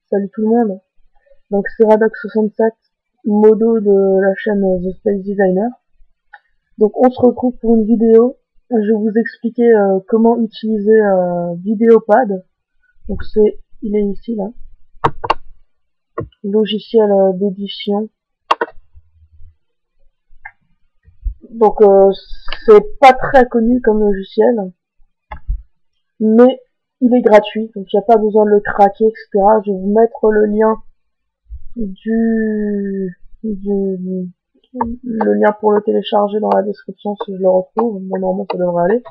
Salut tout le monde. Donc c'est Radox67, modo de la chaîne The Space Designer. Donc on se retrouve pour une vidéo. Je vais vous expliquer comment utiliser Videopad. Donc il est ici là. Logiciel d'édition. Donc c'est pas très connu comme logiciel, mais il est gratuit, donc il n'y a pas besoin de le craquer, etc. Je vais vous mettre le lien le lien pour le télécharger dans la description si je le retrouve. Bon, normalement ça devrait aller.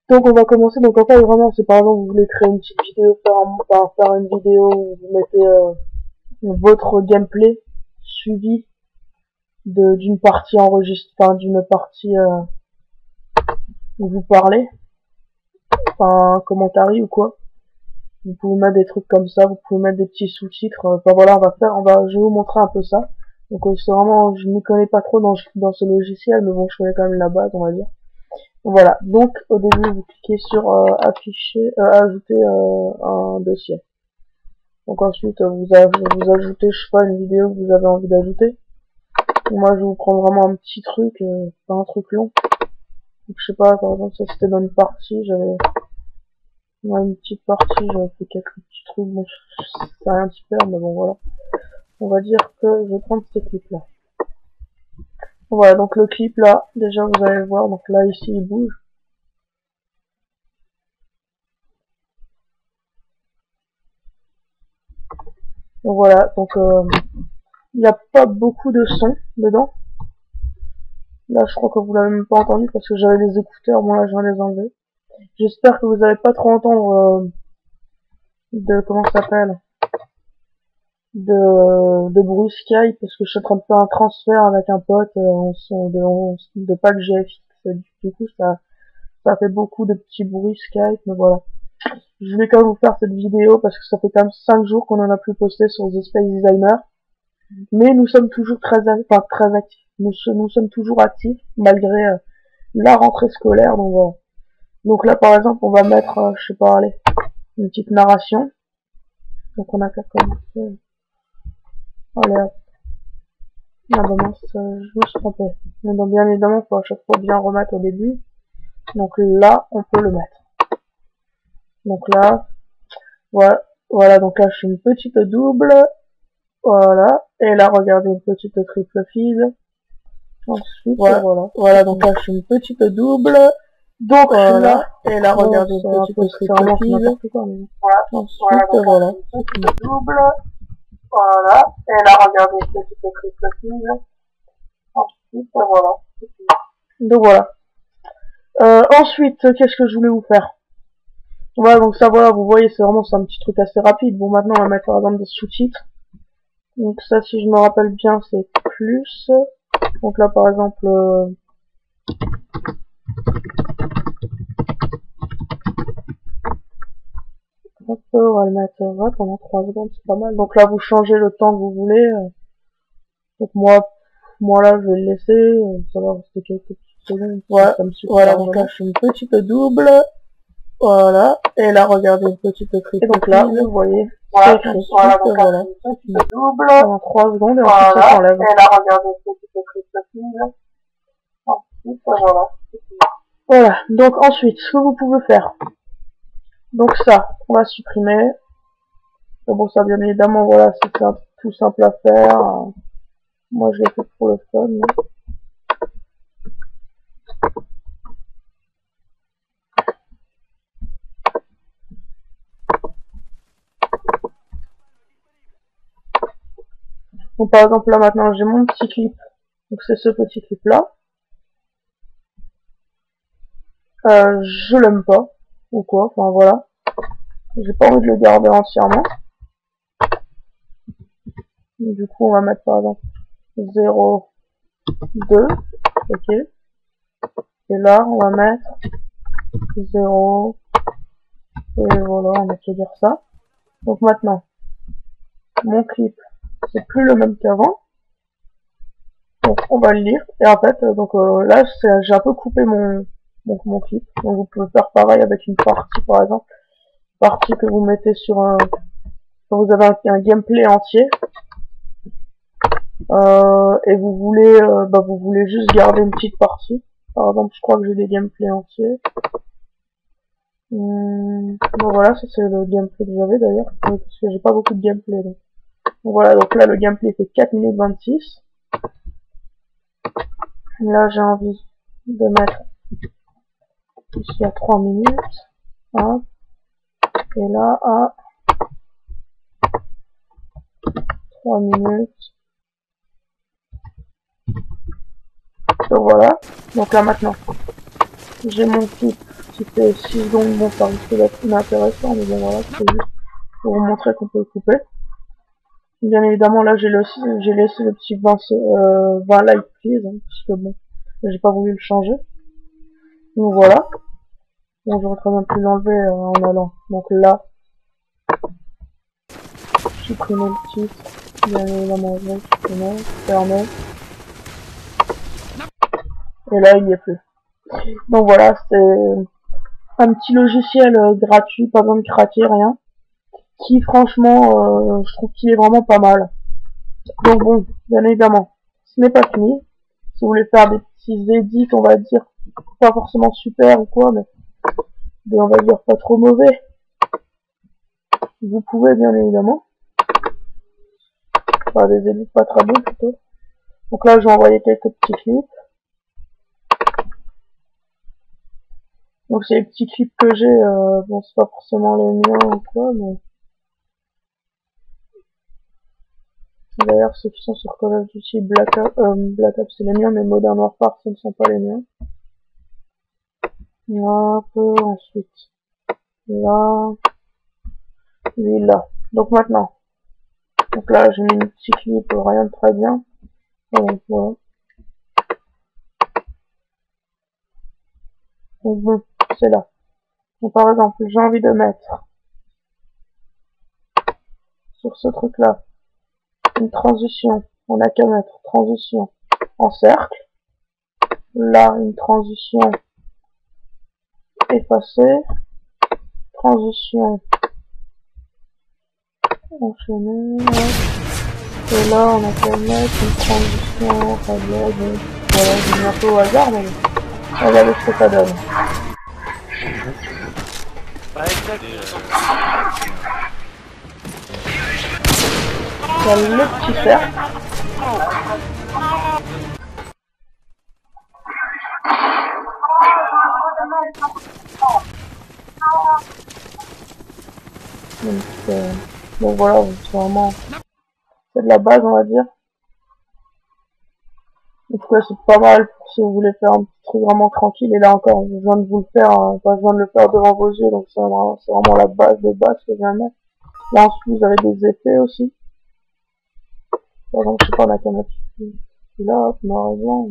Donc on va commencer. Donc en fait vraiment c'est par exemple vous voulez créer une petite vidéo, faire une vidéo où vous mettez votre gameplay suivi d'une partie enregistrée, enfin d'une partie où vous parlez, enfin un commentaire ou quoi. Vous pouvez mettre des trucs comme ça, vous pouvez mettre des petits sous-titres. Enfin voilà, je vais vous montrer un peu ça. Donc c'est vraiment, je m'y connais pas trop dans ce logiciel, mais bon, je connais quand même la base, on va dire. Voilà. Donc au début, vous cliquez sur ajouter un dossier. Donc ensuite, vous ajoutez, je sais pas, une vidéo que vous avez envie d'ajouter. Moi, je vais vous prendre vraiment un petit truc, pas un truc long. Donc je sais pas, par exemple, ça c'était dans une partie, une petite partie, j'avais fait quelques petits trucs, bon, c'est rien de super, mais bon, voilà. On va dire que je vais prendre ces clips-là. Voilà, donc le clip là, déjà vous allez voir, donc là, ici, il bouge. Donc voilà, donc il n'y a pas beaucoup de son dedans. Là, je crois que vous l'avez même pas entendu parce que j'avais les écouteurs, bon là, je viens de les enlever. J'espère que vous n'allez pas trop entendre comment ça s'appelle, de bruit Skype, parce que je suis en train de faire un transfert avec un pote de pack GFX. Du coup ça fait beaucoup de petits bruits Skype, mais voilà. Je voulais quand même vous faire cette vidéo parce que ça fait quand même 5 jours qu'on en a plus posté sur The Space Designer, mais nous sommes toujours très actifs. Nous sommes toujours actifs malgré la rentrée scolaire, donc voilà. Donc là par exemple on va mettre je sais pas, allez, une petite narration. Donc on a qu'à commencer. Allez hop. Ah bah mince, je me suis trompé. Mais donc bien évidemment, il faut à chaque fois bien remettre au début. Donc là, on peut le mettre. Donc là, voilà, donc là je fais une petite double. Voilà. Et là, regardez, une petite triple feed. Ensuite, voilà, donc là je fais une petite double. Donc là, et là, regardez, une petite triple feed. Ensuite, voilà. Une petite double. Voilà. Et là, regardez, une petite triple feed. Ensuite, voilà. Donc voilà. Ensuite, qu'est-ce que je voulais vous faire? Voilà, donc ça, voilà, vous voyez, c'est un petit truc assez rapide. Bon, maintenant, on va mettre par exemple des sous-titres. Donc ça, si je me rappelle bien, c'est plus. Donc là, par exemple, on va le mettre pendant 3 secondes, c'est pas mal. Donc là, vous changez le temps que vous voulez. Donc moi là, je vais le laisser. Ça va rester quelques petites secondes. Voilà, donc là, je fais une petite double. Voilà. Et là, regardez, une petite triple. Et donc là, vous voyez, voilà, donc voilà, une petite double. Pendant 3 secondes, et ensuite ça s'enlève. Et là, regardez, une petite triple. Ensuite, voilà. Voilà, donc ensuite, ce que vous pouvez faire. Donc ça, on va supprimer. Mais bon, ça, bien évidemment, voilà, c'est tout simple à faire. Moi, je l'ai fait pour le fun. Donc par exemple là maintenant j'ai mon petit clip, donc c'est ce petit clip là, je l'aime pas, ou quoi, enfin voilà, j'ai pas envie de le garder entièrement, du coup on va mettre par exemple 0, 2, ok, et là on va mettre 0, et voilà, on a qu'à dire ça. Donc maintenant, mon clip, c'est plus le même qu'avant. Donc on va le lire. Et en fait, là j'ai un peu coupé mon clip. Donc vous pouvez faire pareil avec une partie par exemple. Partie que vous mettez sur quand vous avez un gameplay entier, et vous voulez, vous voulez juste garder une petite partie. Par exemple, je crois que j'ai des gameplays entiers. Bon voilà, ça c'est le gameplay que j'avais d'ailleurs, parce que j'ai pas beaucoup de gameplay. Donc voilà, donc là le gameplay fait 4 minutes 26. Là j'ai envie de mettre ici à 3 minutes. Hein, et là à 3 minutes. Donc voilà, donc là maintenant, j'ai mon clip qui fait 6 secondes, bon ça risque d'être inintéressant, mais bon voilà, c'est juste pour vous montrer qu'on peut le couper. Bien évidemment là j'ai laissé le petit 20 likes please, hein, parce que bon, j'ai pas voulu le changer. Donc voilà. Bon, j'aurais très bien pu l'enlever en allant. Donc là, supprimer le titre. Bien évidemment, supprimer, fermer. Et là, il n'y est plus. Donc voilà, c'est un petit logiciel gratuit, pas besoin de craquer, rien. Qui franchement, je trouve qu'il est vraiment pas mal. Donc bon, bien évidemment, ce n'est pas fini. Si vous voulez faire des petits edits, on va dire, pas forcément super ou quoi, mais on va dire pas trop mauvais, vous pouvez bien évidemment. Enfin, des edits pas très beaux plutôt. Donc là, j'ai envoyé quelques petits clips. Donc c'est les petits clips que j'ai, bon c'est pas forcément les miens ou quoi, mais d'ailleurs ceux qui sont sur Call of Duty Black Ops c'est les miens, mais Modern Warfare ce ne sont pas les miens. Hop, ensuite là, lui là. Donc maintenant, donc là j'ai mis un petit clip, rien de très bien. Donc voilà. Donc bon, c'est là. Donc par exemple, j'ai envie de mettre sur ce truc là une transition. On n'a qu'à mettre transition en cercle. Là, une transition effacée. Transition enchaînée. Et là, on a qu'à mettre une transition radiale. Donc voilà, j'ai mis un peu au hasard, mais regardez ce que ça donne. Il y a le petit cercle. Donc voilà, c'est vraiment, c'est de la base on va dire. Donc ouais, c'est pas mal pour si vous voulez faire un petit truc vraiment tranquille. Et là encore, je viens de vous le faire, hein, enfin, je viens de le faire devant vos yeux, donc c'est vraiment la base de base que je viens de mettre. Là ensuite vous avez des effets aussi. Par exemple, je sais pas, on a qu'à mettre là, noir et blanc.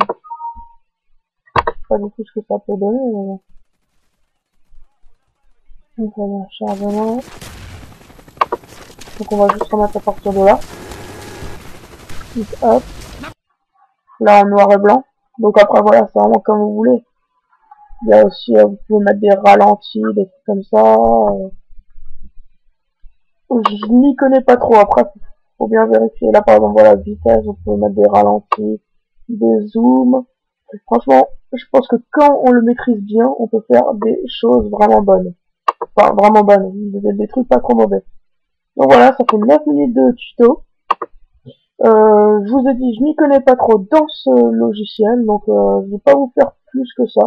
Pas du tout ce que ça peut donner, mais bon. Donc voilà, chargement. Donc on va juste remettre à partir de là. Donc hop. Là en noir et blanc. Donc après voilà, c'est vraiment comme vous voulez. Il y a aussi, vous pouvez mettre des ralentis, des trucs comme ça. Je n'y connais pas trop, après faut bien vérifier. Là par exemple voilà, vitesse, vous pouvez mettre des ralentis, des zooms. Franchement, je pense que quand on le maîtrise bien, on peut faire des choses vraiment bonnes. Enfin vraiment bonnes, des trucs pas trop mauvais. Donc voilà, ça fait 9 minutes de tuto. Je vous ai dit, je m'y connais pas trop dans ce logiciel, donc je vais pas vous faire plus que ça.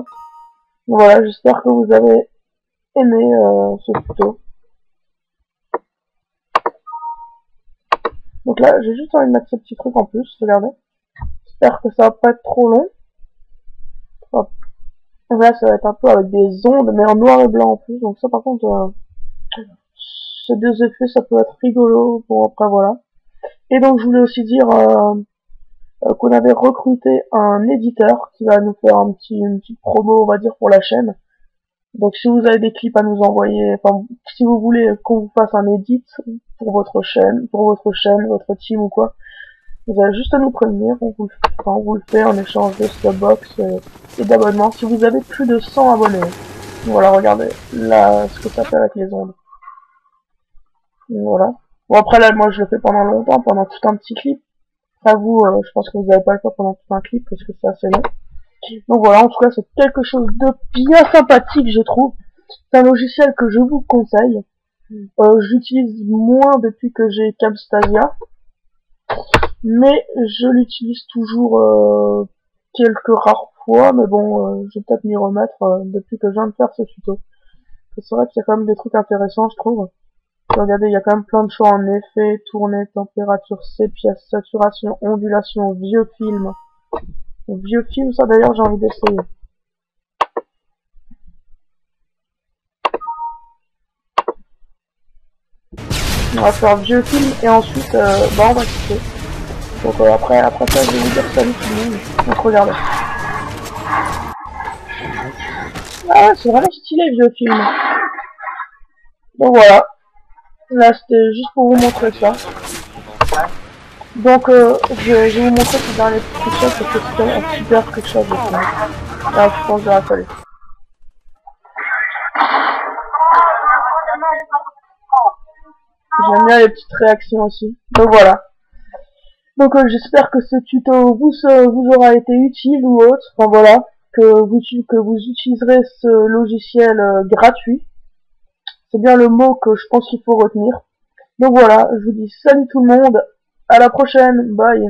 Donc voilà, j'espère que vous avez aimé ce tuto. Donc là, j'ai juste envie de mettre ce petit truc en plus, regardez. J'espère que ça va pas être trop long. Hop. Donc là, ça va être un peu avec des ondes, mais en noir et blanc en plus. Donc ça, par contre, ces deux effets, ça peut être rigolo. Bon, après, voilà. Et donc, je voulais aussi dire qu'on avait recruté un éditeur qui va nous faire une petite promo, on va dire, pour la chaîne. Donc, si vous avez des clips à nous envoyer, enfin, si vous voulez qu'on vous fasse un edit pour votre chaîne, votre team ou quoi, vous avez juste à nous prévenir, on vous le fait en échange de subbox et d'abonnements si vous avez plus de 100 abonnés. Voilà, regardez là ce que ça fait avec les ondes. Voilà. Bon après là, moi je le fais pendant longtemps, pendant tout un petit clip. Après vous, je pense que vous n'avez pas le temps pendant tout un clip parce que c'est assez long. Donc voilà, en tout cas c'est quelque chose de bien sympathique je trouve. C'est un logiciel que je vous conseille. J'utilise moins depuis que j'ai Camstasia, mais je l'utilise toujours quelques rares fois, mais bon, je vais peut-être m'y remettre depuis que je viens de faire ce tuto. C'est vrai qu'il y a quand même des trucs intéressants, je trouve. Regardez, il y a quand même plein de choix en effet, tournée, température, sépia, saturation, ondulation, vieux film. Vieux film, ça d'ailleurs j'ai envie d'essayer. On va faire vieux film et ensuite on va quitter. Donc après ça je vais vous dire salut tout le monde. Donc regardez. Ah ouais, c'est vraiment stylé vieux film. Donc voilà. Là c'était juste pour vous montrer ça. Donc je vais vous montrer ce dernier screenshot parce que c'est un super screenshot de film. Là je pense que je vais rappeler. J'aime bien les petites réactions aussi. Donc voilà. Donc j'espère que ce tuto vous aura été utile ou autre. Enfin voilà, que vous utiliserez ce logiciel gratuit. C'est bien le mot que je pense qu'il faut retenir. Donc voilà, je vous dis salut tout le monde, à la prochaine, bye.